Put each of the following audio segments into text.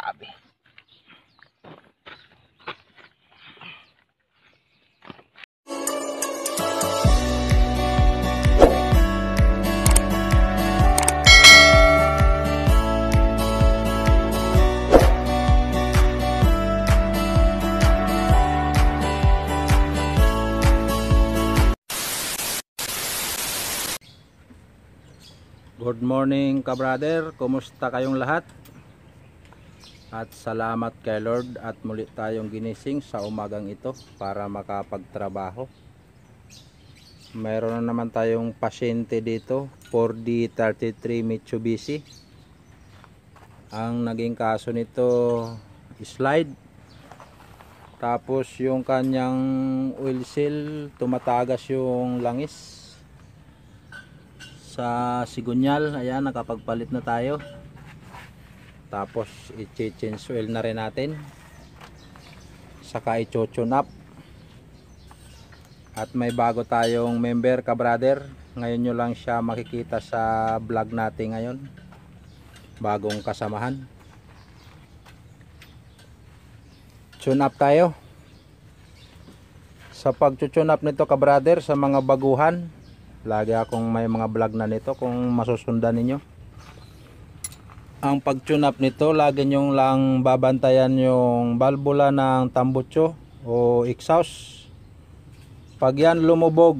Grabe. Good morning ka-brother, kumusta kayong lahat? At salamat kay Lord at muli tayong ginising sa umagang ito para makapagtrabaho. Mayroon na naman tayong pasyente dito, 4D33 Mitsubishi. Ang naging kaso nito, slide. Tapos yung kanyang oil seal, tumatagas yung langis sa sigunyal. Ayan, nakapagpalit na tayo. Tapos i-change oil na rin natin, saka i-tune up. At may bago tayong member ka-brother, ngayon nyo lang siya makikita sa vlog natin ngayon, bagong kasamahan. Tune up tayo. Sa pag-tune up nito ka-brother, sa mga baguhan, lagi akong may mga vlog na nito kung masusundan ninyo. Ang pag-tune up nito, lagi nyong lang babantayan yung valvula ng tambutso o exhaust. Pag yan lumubog,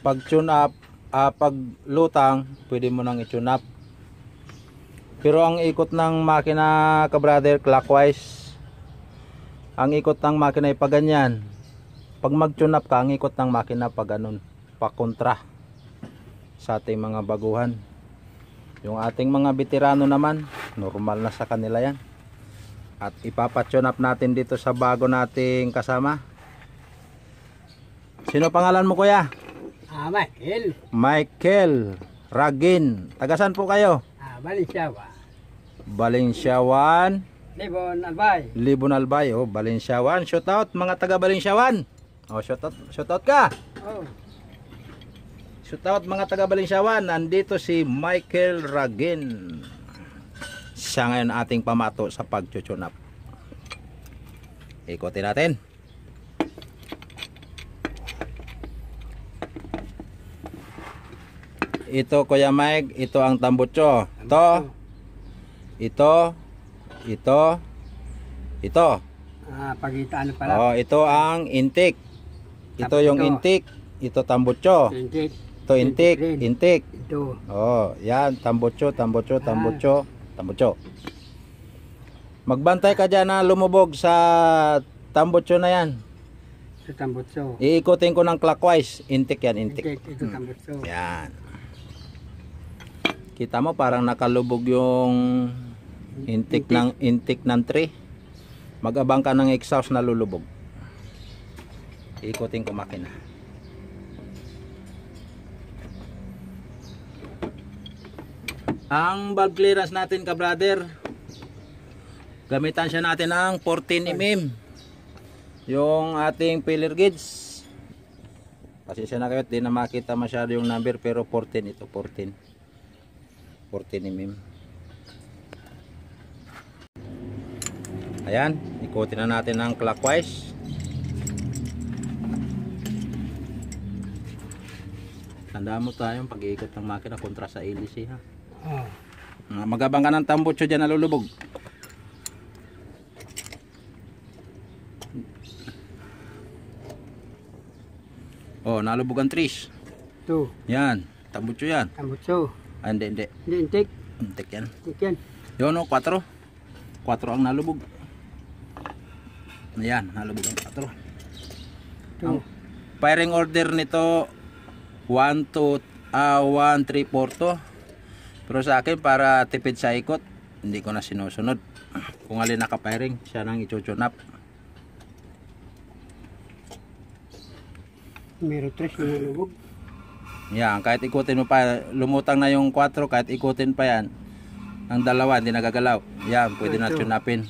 pag tune up, pag lutang, pwede mo nang i-tune up. Pero ang ikot ng makina ka-brother, clockwise. Ang ikot ng makina ay pa ganyan. Pag mag-tune up ka, ang ikot ng makina pa ganun, pa kontra sa ating mga baguhan. Yung ating mga veterano naman, normal na sa kanila yan. At ipapatune up natin dito sa bago nating kasama. Sino pangalan mo, kuya? Michael. Michael Ragin. Tagasan po kayo? Balinsawa. Balinsawan. Libon Albay. Libon Albay. Oh, Balinsawan. Shout out mga taga Balinsawan. Oh, shout out ka. Oh. Shout out mga taga Balinsawan. Nandito si Michael Ragin. Siya ngayon ating pamato sa pag-tune up. Ikutin natin. Ito Kuya Mike, ito ang tambutso. Ito. Pagitaan pala. Oh, ito ang intake. Ito yung intake. Ito tambutso. Ito intake. Ito. Oh, yan, tambutso. Magbantay ka dyan na lumubog sa tambutso na yan. Sa tambutso. Iikutin ko ng clockwise. Intake yan, intake. Ito tambutso. Yan. Kita mo parang nakalubog yung intake ng tray. Mag-abang ka ng exhaust na lulubog. Iikutin ko makina. Ang valve clearance natin ka-brother, gamitan siya natin ng 14 mm. Yung ating filler gauge, pasensya na kayo, di na makita masyado yung number, pero 14 ito, 14 mm. Ayan, ikutin na natin ng clockwise. Tandaan mo tayong pag-iikot ng makina kontra sa hélice, ha. Oh. Magabang ka ng tambutso dyan na lulubog. Oh, nalubog ang trees. Ito. Yan, tambutso yan. Tambutso. Ah, hindi. Hindi, intake. Intake yan. Intake yan. Yun o, 4 ang nalubog. Ayan, nalubog ang 4. Ang firing order nito 1, 3, 4 to. Pero sa akin, para tipid sa ikot, hindi ko na sinusunod. Kung alin naka-firing, siya nang i-tune up. Meron 3 na nalubog. Yan, kahit ikutin mo pa, lumutang na yung 4, kahit ikutin pa yan, ang 2 hindi nagagalaw. Yan, pwede na tune upin.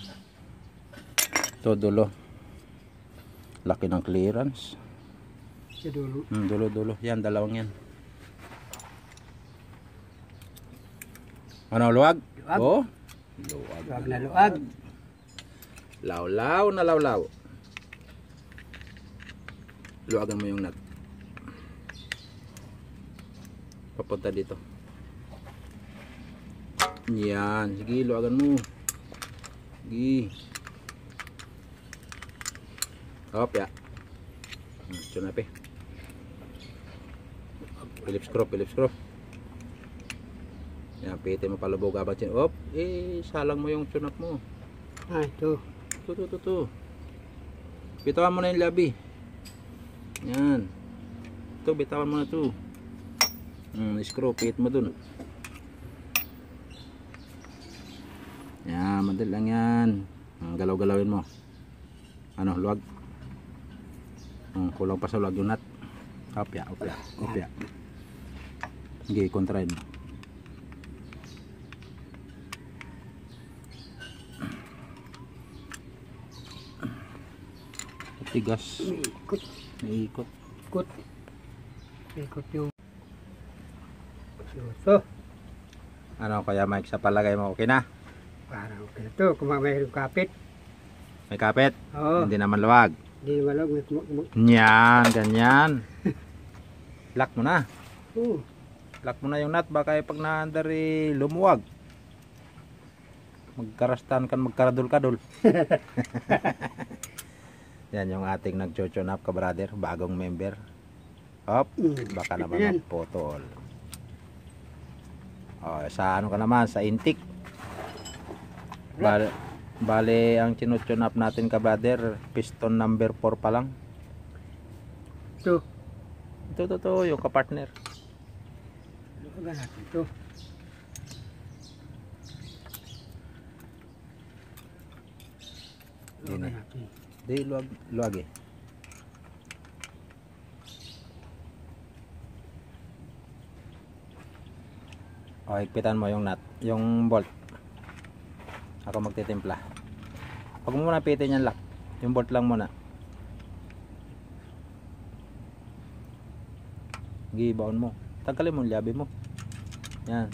Ito, dulo. Laki ng clearance. Sa dulo. Dulo. Yan, 2 yan. Ano, luwag? Luwag. Oh? Luwag na luwag. Lawlaw na lawlaw. Luwagan mo yung nut. Papunta dito. Yan. Sige, luwagan mo. Sige. Hop, ya. Tune up eh. Phillips screw, Phillips screw. Yan, piti mo palubog abang chin. Hop, salang mo yung tune up mo. Ah, ito. Ito. Bitawan mo na yung labi. Yan. Ito, bitawan mo na ito. Screw, pihit mo dun. Yan, madali lang yan. Galaw-galawin mo. Ano, luwag. Kulang pa sa luwag yung nut. Opya. Sige, kontrahin mo. Tigas. Iikot. Ikot yung so, Ano kaya Mike, sa palagay mo okay na? parang okay na to. Kung mayroong kapit. May kapit? Oo. Hindi naman luwag. Hindi malog. Yan, ganyan. Lock mo na. Oo. Lock mo na yung nut, baka pag naandar lumuwag. Magkarastan kan magkaradul-kadul. Yan yung ating nag-tune up ka brother, bagong member. Hop, baka naman magputol. Sa ano ka naman, sa intik. Bale ang tune up natin ka brother, piston number 4 pa lang. Ito. Ito, yung kapartner. Luwagan natin ito. Luwagan natin. Di, luwag eh. Higpitan mo yung nut, yung bolt. Ako magtitimpla. Huwag mo muna pitin yung lock. Yung bolt lang muna. Gibaon mo. Tanggalin mo yung labi mo. Yan.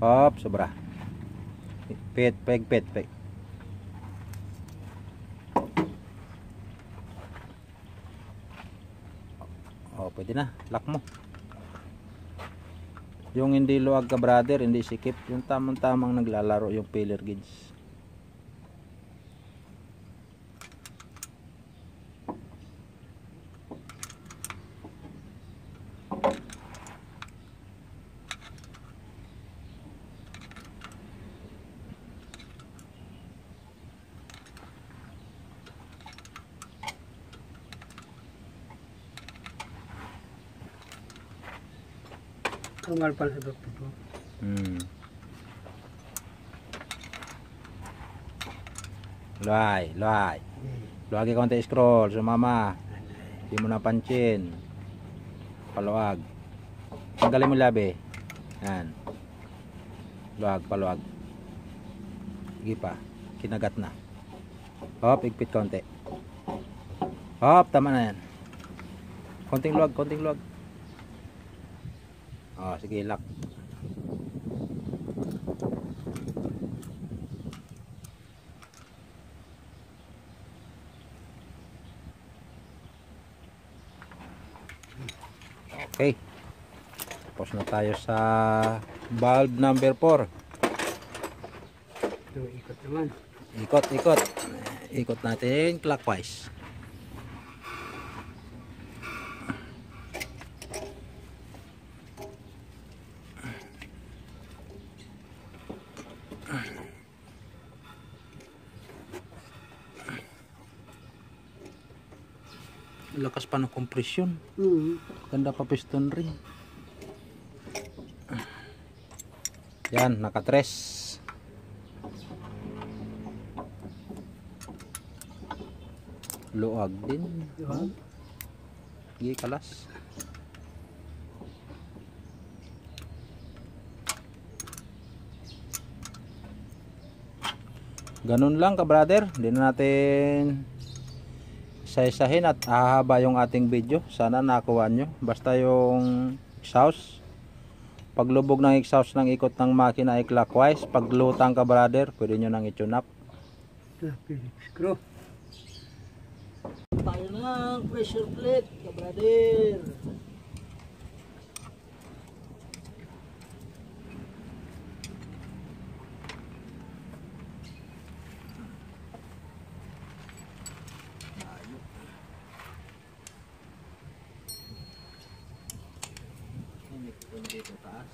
Hop, sobra. Pit. Pwede na. Lock mo. Yung hindi luwag ka brother, hindi sikip. Yung tamang-tamang naglalaro yung filler gauge. Tungal pala sa doktor ko. Luwag. Luwag yung konti scroll, sumama. Hindi mo napansin. Paluwag. Tanggalin mo labi. Yan. Paluwag. Sige pa. Kinagat na. Hop, igpit konti. Hop, tama na yan. Konting luwag. Sige, lock. Okay. Tapos na tayo sa valve number 4. Ito, ikot naman. Ikot natin clockwise. Lakas pa ng kompresyon. Ganda pa piston ring. Yan, naka-tres. Luwag din. Sige, kalas. Ganun lang ka brother. Hindi na natin isa-isahin at hahaba yung ating video. Sana nakuha nyo. Basta yung exhaust, paglubog ng exhaust ng ikot ng makina ay clockwise. Paglutang ka brother, pwede nyo nang i-tune up. Ito, Phillips screw. Tayo ng pressure plate, kabrader. Dito taas.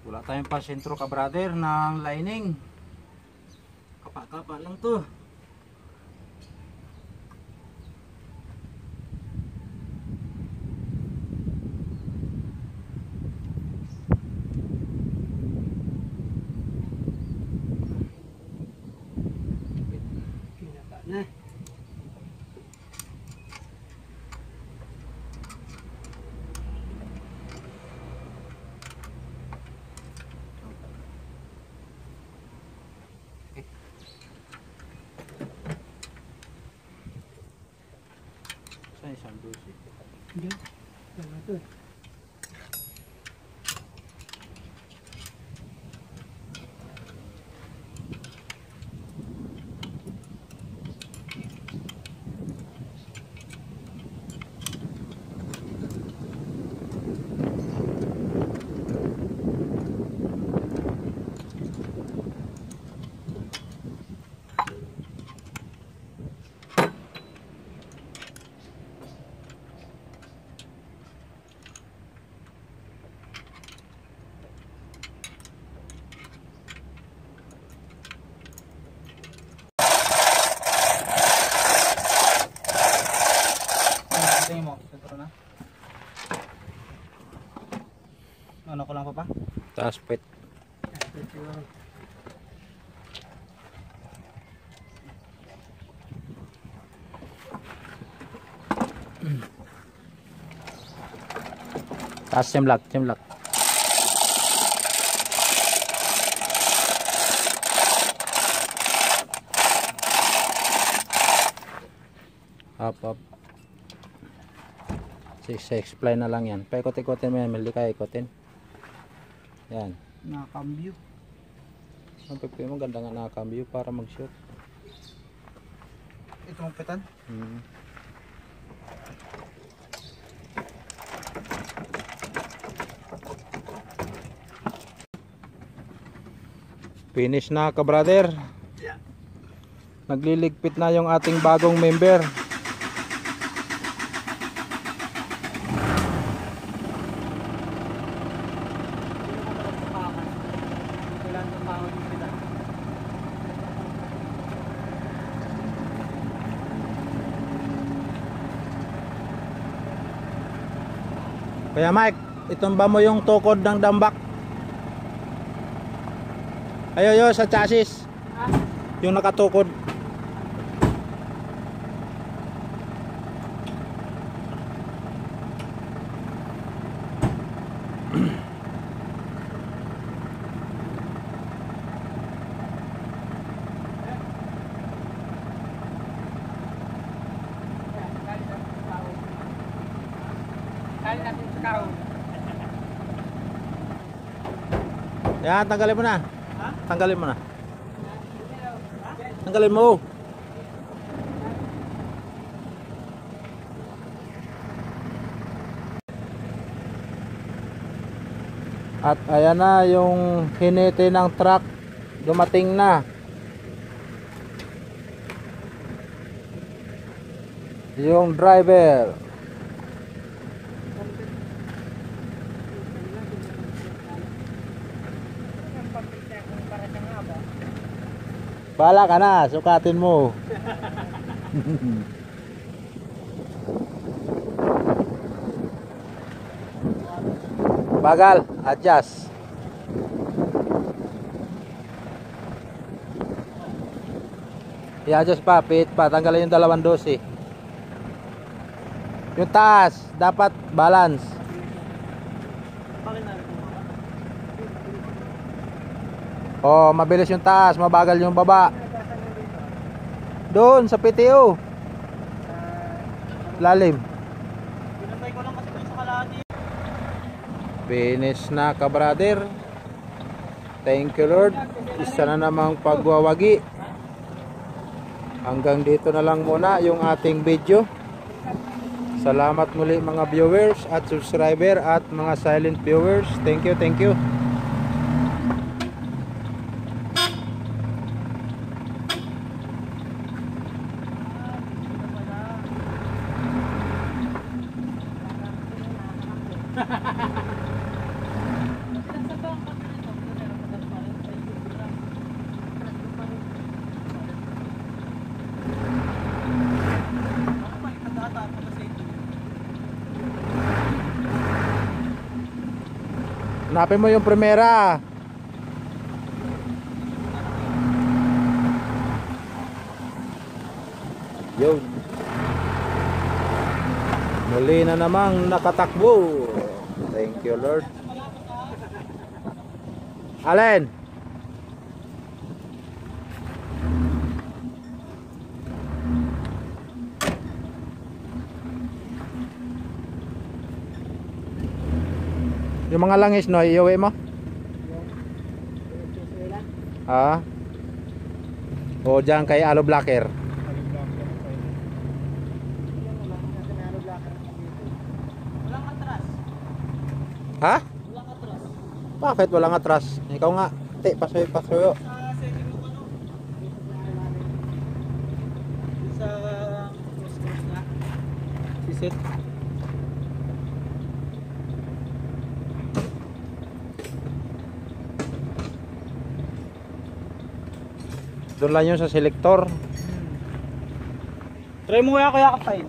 Wala tayong pasentro ka brother ng lining. Kapa-kapa lang to. Kinaka na. Saan isang dosi? Hindi. Dalawa to. Tingin mo, sentro na. Ano ko lang pa pa? Taas pet. Ito siguro. Taas simlak, simlak. Up, up. Explain na lang yan. Paikot-ikotin mo yan. Mali ka ikotin. Yan. Nakakambyo. Ang pipili mo ganda nga nakakambyo para mag-shoot. Ito mong petan. Finish na ka brother. Yeah. Nagliligpit na yung ating bagong member. Kailan itong tawag yung petan? Kaya Mike, itumba mo yung tukod ng dambak. Ayo sa chassis. Yung nakatukod. Kali natin sa kahon. Yan, tanggalin mo na. Ha? Tanggalin mo na. Tanggalin mo. At ayan na yung hinete ng truck. Dumating na. Yung driver. Bala ka na, sukatin mo. Bagal, adjust. I-adjust pa, pit pa, tanggalin yung 212. Yung taas, dapat balance. Oh, mabilis yung taas, mabagal yung baba. Doon sa PTO. Lalim. Pinantay ko lang kasi ito sa kalahati. Finish na ka brother. Thank you Lord. Isa na namang pagwawagi. Hanggang dito na lang muna yung ating video. Salamat muli mga viewers at subscriber at mga silent viewers. Thank you, thank you. Hanapin mo yung primera. Yun. Muli na namang nakatakbo. Thank you Lord. Alin? Yung mga langis no, iuwi mo? Ah? O dyan kay Alo Blacker. Walang atras. Ha? Walang atras. Bakit walang atras? Ikaw nga. Pasuyo, pasuyo. Sa setting ng ano? Sa cross na. Sisit. Doon lang yun sa selector. Try mo kaya kapay.